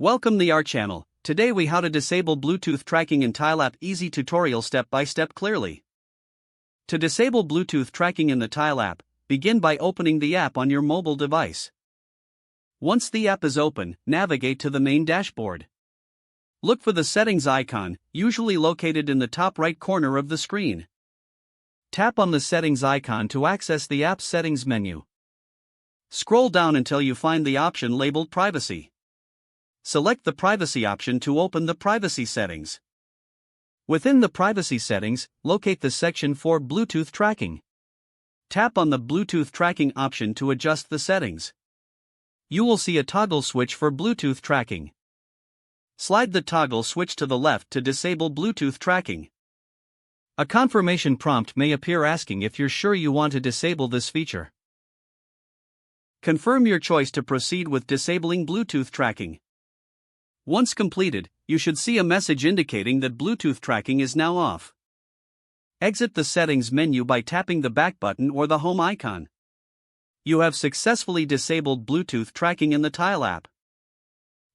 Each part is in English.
Welcome to our channel. Today we how to disable Bluetooth tracking in TileApp. Easy tutorial step by step clearly. To disable Bluetooth tracking in the TileApp, begin by opening the app on your mobile device. Once the app is open, navigate to the main dashboard. Look for the settings icon, usually located in the top right corner of the screen. Tap on the settings icon to access the app's settings menu. Scroll down until you find the option labeled Privacy. Select the Privacy option to open the privacy settings. Within the privacy settings, locate the section for Bluetooth tracking. Tap on the Bluetooth tracking option to adjust the settings. You will see a toggle switch for Bluetooth tracking. Slide the toggle switch to the left to disable Bluetooth tracking. A confirmation prompt may appear asking if you're sure you want to disable this feature. Confirm your choice to proceed with disabling Bluetooth tracking. Once completed, you should see a message indicating that Bluetooth tracking is now off. Exit the settings menu by tapping the back button or the home icon. You have successfully disabled Bluetooth tracking in the TileApp.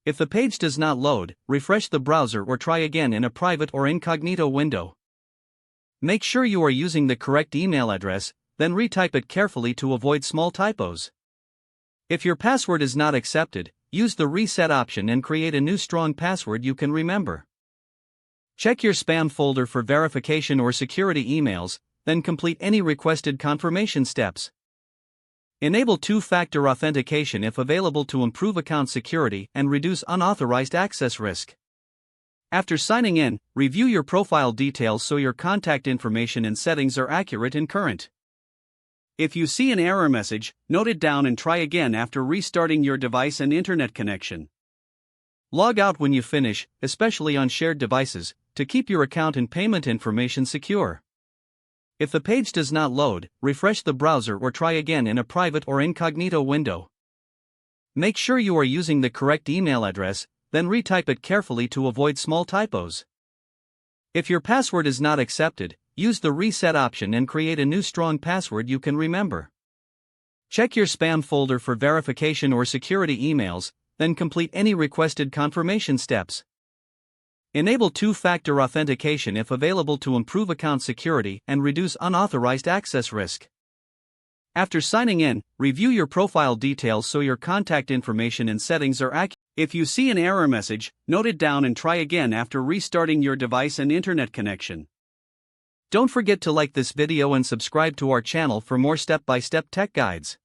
If the page does not load, refresh the browser or try again in a private or incognito window. Make sure you are using the correct email address, then retype it carefully to avoid small typos. If your password is not accepted, use the reset option and create a new strong password you can remember. Check your spam folder for verification or security emails, then complete any requested confirmation steps. Enable two-factor authentication if available to improve account security and reduce unauthorized access risk. After signing in, review your profile details so your contact information and settings are accurate and current. If you see an error message, note it down and try again after restarting your device and internet connection. Log out when you finish, especially on shared devices, to keep your account and payment information secure. If the page does not load, refresh the browser or try again in a private or incognito window. Make sure you are using the correct email address, then retype it carefully to avoid small typos. If your password is not accepted, use the reset option and create a new strong password you can remember. Check your spam folder for verification or security emails, then complete any requested confirmation steps. Enable two-factor authentication if available to improve account security and reduce unauthorized access risk. After signing in, review your profile details so your contact information and settings are accurate. If you see an error message, note it down and try again after restarting your device and internet connection. Don't forget to like this video and subscribe to our channel for more step-by-step tech guides.